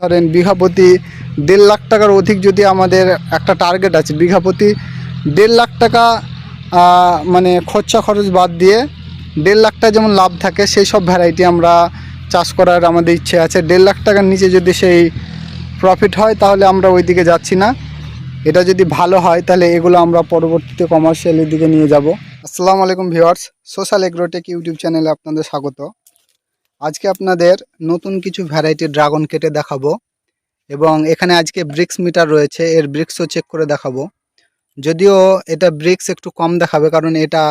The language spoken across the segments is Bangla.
ধরেন বিঘা প্রতি 1.5 লাখ টাকার অধিক যদি আমাদের একটা টার্গেট আছে, বিঘা প্রতি 1.5 লাখ টাকা মানে খরচা খরচ বাদ দিয়ে 1.5 লাখ টাকা যেমন লাভ থাকে, সেই সব ভ্যারাইটি আমরা চাষ করার আমাদের ইচ্ছে আছে। 1.5 লাখ টাকার নিচে যদি সেই প্রফিট হয় তাহলে আমরা ওই দিকে যাচ্ছি না। এটা যদি ভালো হয় তাহলে এগুলো আমরা পরবর্তীতে কমার্শিয়ালের দিকে নিয়ে যাব। আসসালামু আলাইকুম ভিউয়ার্স, সোশ্যাল এগ্রোটেক ইউটিউব চ্যানেলে আপনাদের স্বাগত। আজকে আপনাদের নতুন কিছু ভ্যারাইটি ড্রাগন কেটে দেখাবো এবং এখানে আজকে ব্রিক্স মিটার রয়েছে, এর ব্রিক্সও চেক করে দেখাবো। যদিও এটা ব্রিক্স একটু কম দেখাবে, কারণ এটা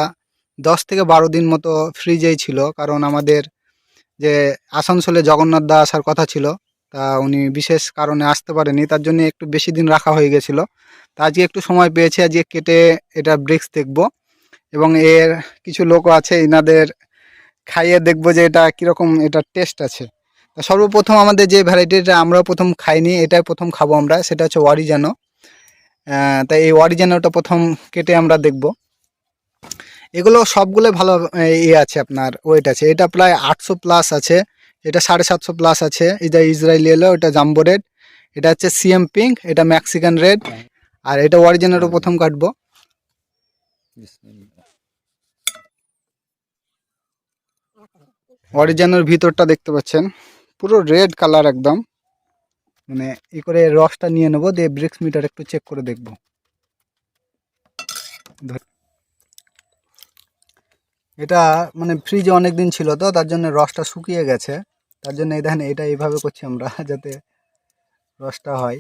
10 থেকে 12 দিন মতো ফ্রিজেই ছিল, কারণ আমাদের যে আসানসোলে জগন্নাথ দা আসার কথা ছিল, তা উনি বিশেষ কারণে আসতে পারেনি, তার জন্য একটু বেশি দিন রাখা হয়ে গেছিল। তা আজকে একটু সময় পেয়েছি, আজকে কেটে এটা ব্রিক্স দেখব এবং এর কিছু লোক আছে, এনাদের খাইয়ে দেখবো যে এটা কীরকম, এটা টেস্ট আছে। তা সর্বপ্রথম আমাদের যে ভ্যারাইটিটা আমরা প্রথম খাইনি, এটাই প্রথম খাবো আমরা, সেটা হচ্ছে অরিজানো। তাই এই অরিজানোটা প্রথম কেটে আমরা দেখব। এগুলো সবগুলো ভালো আছে, আপনার ওয়েট আছে। এটা প্রায় 800 প্লাস আছে, এটা 750 প্লাস আছে। এটা ইসরায়েলি এলো, এটা জাম্বো রেড, এটা হচ্ছে সিএম পিঙ্ক, এটা মেক্সিকান রেড, আর এটা অরিজিনালও প্রথম কাটবো। অরিজিনাল ভিতরটা দেখতে পাচ্ছেন, পুরো রেড কালার একদম। মানে এই করে রসটা নিয়ে নেবো, দিয়ে ব্রিক্স মিটার একটু চেক করে দেখব। এটা মানে ফ্রিজে অনেক দিন ছিল তো, তার জন্য রসটা শুকিয়ে গেছে, তার জন্য এই দেখেন এটা এইভাবে করছি আমরা যাতে রসটা হয়।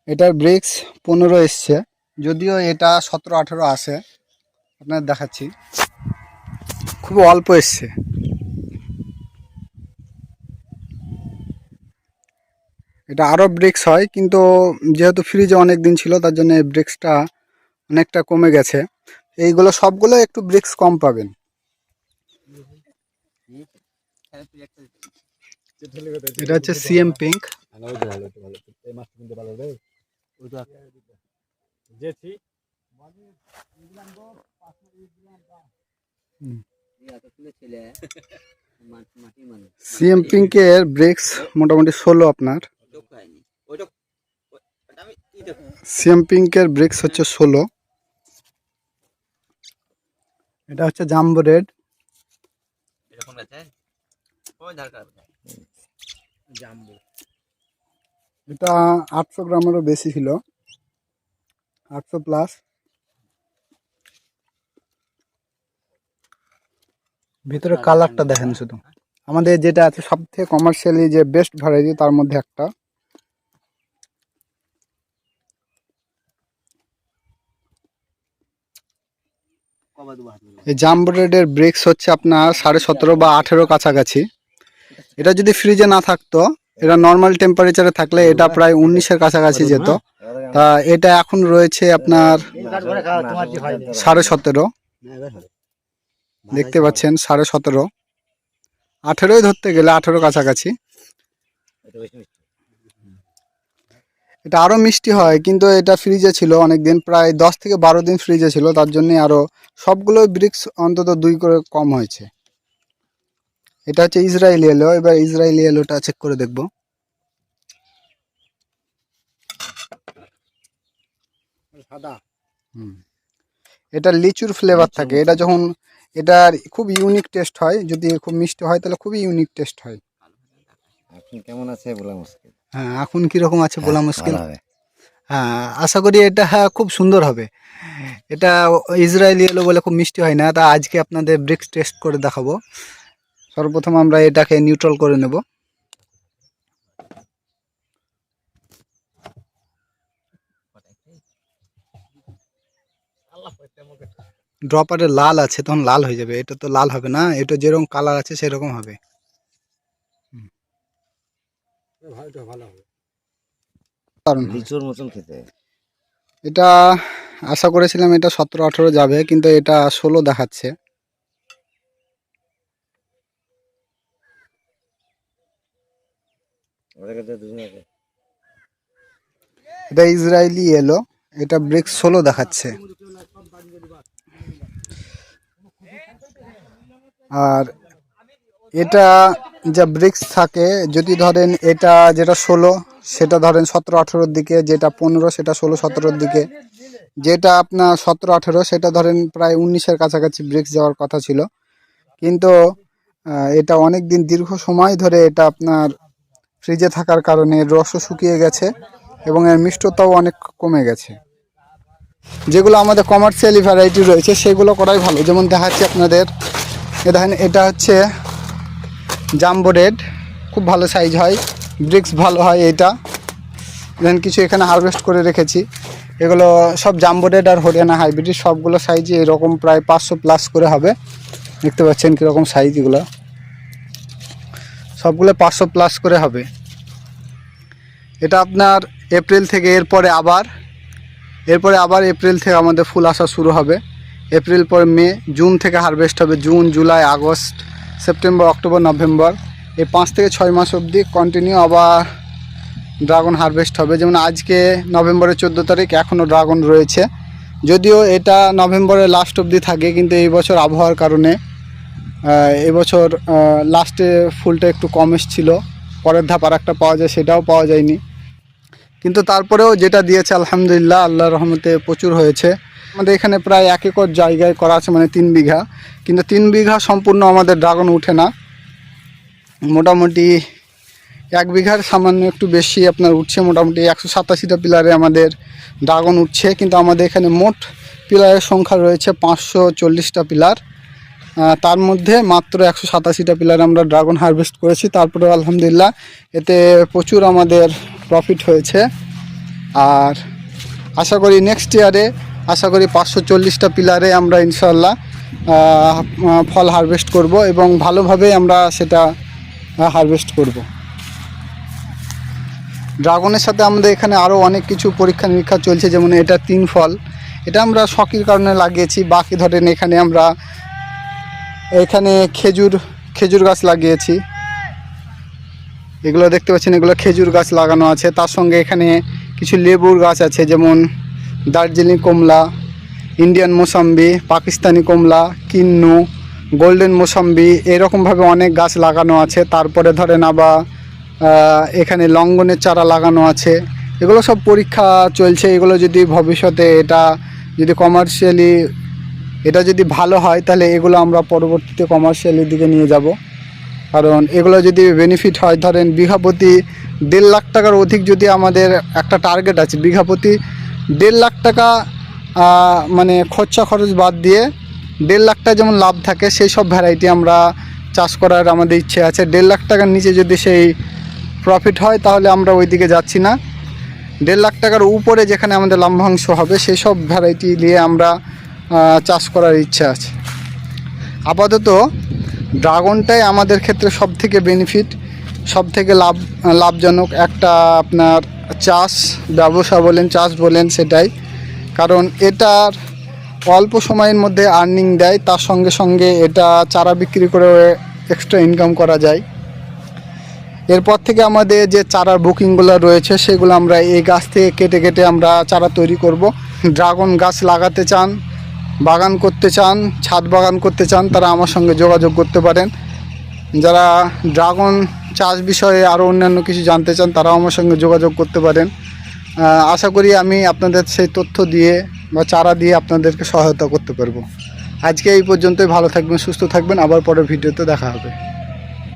এটার ব্রিক্স 15 এসছে, যদিও এটা 17-18 আসে। আপনার দেখাচ্ছি, খুব অল্প এসছে। এটা আরও ব্রিক্স হয়, কিন্তু যেহেতু ফ্রিজে অনেক দিন ছিল তার জন্য ব্রিক্সটা অনেকটা কমে গেছে। এইগুলো সবগুলো একটু ব্রিক্স কম পাবেন। এটা হচ্ছে সিএম পিঙ্ক। সিএম পিঙ্কের ব্রিক্স মোটামুটি 16 আপনার। সিএম পিঙ্কের ব্রিক্স হচ্ছে 16। এটা হচ্ছে জাম্বো রেড। এটা 800 গ্রামেরও বেশি ছিল, 800 প্লাস। ভিতরে কালারটা দেখেন শুধু। আমাদের যেটা আছে সব থেকে কমার্শিয়ালি যে বেস্ট ভ্যারাইটি, তার মধ্যে একটা। এই জাম্বো রেডের ব্রিক্স হচ্ছে আপনার 17.5 বা 18 কাছাকাছি। এটা যদি ফ্রিজে না থাকতো, এটা নর্মাল টেম্পারেচারে থাকলে এটা প্রায় 19-এর কাছাকাছি যেত। তা এটা এখন রয়েছে আপনার 17.5। দেখতে পাচ্ছেন 17.5, 18ই ধরতে গেলে, 18 কাছাকাছি। এটা আরও মিষ্টি হয়, কিন্তু এটা ফ্রিজে ছিল অনেকদিন, প্রায় 10 থেকে 12 দিন ফ্রিজে ছিল, তার জন্যে আরও সবগুলো ব্রিক্স অন্তত 2 করে কম হয়েছে। এটা হচ্ছে ইসরায়েলি এলো, এবার ইসরায়েলি এলোটা চেক করে দেখব। এটা লিচুর ফ্লেভার থাকে, এটা যখন এটার খুব ইউনিক টেস্ট হয়, যদি খুব মিষ্টি হয় তাহলে খুবই ইউনিক টেস্ট হয়। এখন কেমন আছে বলা মুশকিল। হ্যাঁ, এখন কীরকম আছে বলা মুশকিল। হ্যাঁ, আশা করি এটা খুব সুন্দর হবে। এটা ইসরায়েলি এলো বলে খুব মিষ্টি হয় না, তা আজকে আপনাদের ব্রিক্স টেস্ট করে দেখাবো। সর্বপ্রথম আমরা এটাকে নিউট্রাল করে নেব। ড্রপারে লাল আছে, তখন লাল হয়ে যাবে, এটা তো লাল হবে না, এটা যেরকম কালার আছে সেরকম হবে। লিচুর মতন খেতে। এটা আশা করেছিলাম এটা 17-18 যাবে, কিন্তু এটা 16 দেখাচ্ছে। এটা ইসরায়েলি এলো, এটা ব্রিক্স 16 দেখাচ্ছে। আর এটা যা ব্রিক্স থাকে, যদি ধরেন এটা যেটা 16 সেটা ধরেন 17-18 দিকে, যেটা 15 সেটা 16-17 দিকে, যেটা আপনার 17-18 সেটা ধরেন প্রায় 19-এর কাছাকাছি ব্রিক্স যাওয়ার কথা ছিল। কিন্তু এটা অনেক দিন দীর্ঘ সময় ধরে এটা আপনার ফ্রিজে থাকার কারণে রসও শুকিয়ে গেছে এবং এর মিষ্টতাও অনেক কমে গেছে। যেগুলো আমাদের কমার্শিয়ালি ভ্যারাইটি রয়েছে সেগুলো করাই ভালো। যেমন দেখাচ্ছি আপনাদের, দেখেন এটা হচ্ছে জাম্বো রেড, খুব ভালো সাইজ হয়, ব্রিক্স ভালো হয়। এটা দেখেন কিছু এখানে হারভেস্ট করে রেখেছি, এগুলো সব জাম্বো রেড আর হরিয়ানা হাইব্রিড, সবগুলো সাইজে এরকম প্রায় 500+ করে হবে। দেখতে পাচ্ছেন কীরকম সাইজ, এগুলো সবগুলো 500+ করে হবে। এটা আপনার এপ্রিল থেকে এরপরে আবার এপ্রিল থেকে আমাদের ফুল আসা শুরু হবে। এপ্রিল পরে মে, জুন থেকে হারভেস্ট হবে, June, July, August, September, October, November, এই 5 থেকে 6 মাস অবধি কন্টিনিউ আবার ড্রাগন হারভেস্ট হবে। যেমন আজকে নভেম্বরের 14 তারিখ, এখনও ড্রাগন রয়েছে। যদিও এটা নভেম্বরের লাস্ট অবধি থাকে, কিন্তু এই বছর আবহাওয়ার কারণে এবছর লাস্টে ফুলটা একটু কম এসেছিলো। পরের ধাপ আর একটা পাওয়া যায়, সেটাও পাওয়া যায়নি। কিন্তু তারপরেও যেটা দিয়েছে আলহামদুলিল্লাহ, আল্লাহর রহমতে প্রচুর হয়েছে। আমাদের এখানে প্রায় 1 একর জায়গায় করা আছে, মানে 3 বিঘা, কিন্তু 3 বিঘা সম্পূর্ণ আমাদের ড্রাগন উঠে না। মোটামুটি 1 বিঘার সামান্য একটু বেশি আপনার উঠছে, মোটামুটি 187টা পিলারে আমাদের ড্রাগন উঠছে। কিন্তু আমাদের এখানে মোট পিলারের সংখ্যা রয়েছে 540টা পিলার, তার মধ্যে মাত্র 187টা পিলারে আমরা ড্রাগন হারভেস্ট করেছি। তারপরে আলহামদুলিল্লাহ এতে প্রচুর আমাদের প্রফিট হয়েছে। আর আশা করি নেক্সট ইয়ারে 540টা পিলারে আমরা ইনশাল্লাহ ফল হারভেস্ট করব এবং ভালোভাবে আমরা সেটা হারভেস্ট করব। ড্রাগনের সাথে আমাদের এখানে আরও অনেক কিছু পরীক্ষা নিরীক্ষা চলছে। যেমন এটা 3 ফল, এটা আমরা শখের কারণে লাগিয়েছি। বাকি ধরেন এখানে খেজুর গাছ লাগিয়েছি, এগুলো দেখতে পাচ্ছেন, এগুলো খেজুর গাছ লাগানো আছে। তার সঙ্গে এখানে কিছু লেবুর গাছ আছে, যেমন দার্জিলিং কমলা, ইন্ডিয়ান মোসাম্বি, পাকিস্তানি কমলা, কিন্নু, গোল্ডেন মোসাম্বি, এরকমভাবে অনেক গাছ লাগানো আছে। তারপরে ধরেন আবার এখানে লঙ্গনের চারা লাগানো আছে। এগুলো সব পরীক্ষা চলছে। এগুলো যদি ভবিষ্যতে এটা যদি কমার্শিয়ালি এটা যদি ভালো হয়, তাহলে এগুলো আমরা পরবর্তীতে কমার্শিয়ালের দিকে নিয়ে যাব। কারণ এগুলো যদি বেনিফিট হয়, ধরেন বিঘা প্রতি 1.5 লাখ টাকার অধিক যদি আমাদের একটা টার্গেট আছে, বিঘা প্রতি 1.5 লাখ টাকা মানে খরচা খরচ বাদ দিয়ে 1.5 লাখ টাকা যেমন লাভ থাকে, সেই সব ভ্যারাইটি আমরা চাষ করার আমাদের ইচ্ছে আছে। 1.5 লাখ টাকার নিচে যদি সেই প্রফিট হয়, তাহলে আমরা ওই দিকে যাচ্ছি না। 1.5 লাখ টাকার উপরে যেখানে আমাদের লাভ্যাংশ হবে, সেই সব ভ্যারাইটি নিয়ে আমরা চাষ করার ইচ্ছা আছে। আপাতত ড্রাগনটাই আমাদের ক্ষেত্রে সবথেকে বেনিফিট, সবথেকে লাভজনক একটা আপনার ব্যবসা বলেন, চাষ বলেন, সেটাই। কারণ এটার অল্প সময়ের মধ্যে আর্নিং দেয়, তার সঙ্গে সঙ্গে এটা চারা বিক্রি করে এক্সট্রা ইনকাম করা যায়। এরপর থেকে আমাদের যে চারার বুকিংগুলো রয়েছে, সেগুলো আমরা এই গাছ থেকে কেটে কেটে আমরা চারা তৈরি করব। ড্রাগন গাছ লাগাতে চান, বাগান করতে চান, ছাদ বাগান করতে চান, তারা আমার সঙ্গে যোগাযোগ করতে পারেন। যারা ড্রাগন চাষ বিষয়ে আরও অন্যান্য কিছু জানতে চান, তারাও আমার সঙ্গে যোগাযোগ করতে পারেন। আশা করি আমি আপনাদের সেই তথ্য দিয়ে বা চারা দিয়ে আপনাদেরকে সহায়তা করতে পারবো। আজকে এই পর্যন্তই। ভালো থাকবেন, সুস্থ থাকবেন, আবার পরের ভিডিওতে দেখা হবে।